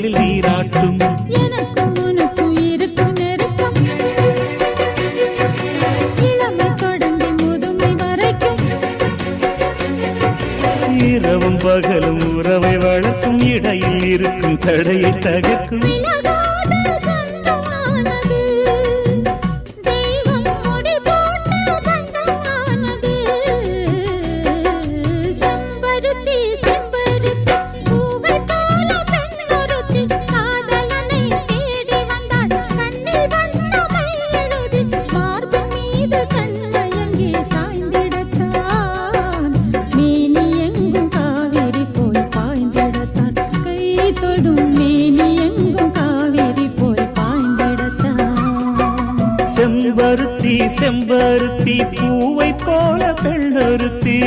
கைகளில் நீராட்டும். எனக்கும் உனக்கும் இருக்கும் நெருக்கம் இளமை தொடங்கி முதுமை வரைக்கும். இரவும் பகலும் உறவை வளர்க்கும், இடையில் இருக்கும் தடையை தகர்க்கும். செம்பருத்தி செம்பருத்தி பூவை போல பெண்ணொருத்தி.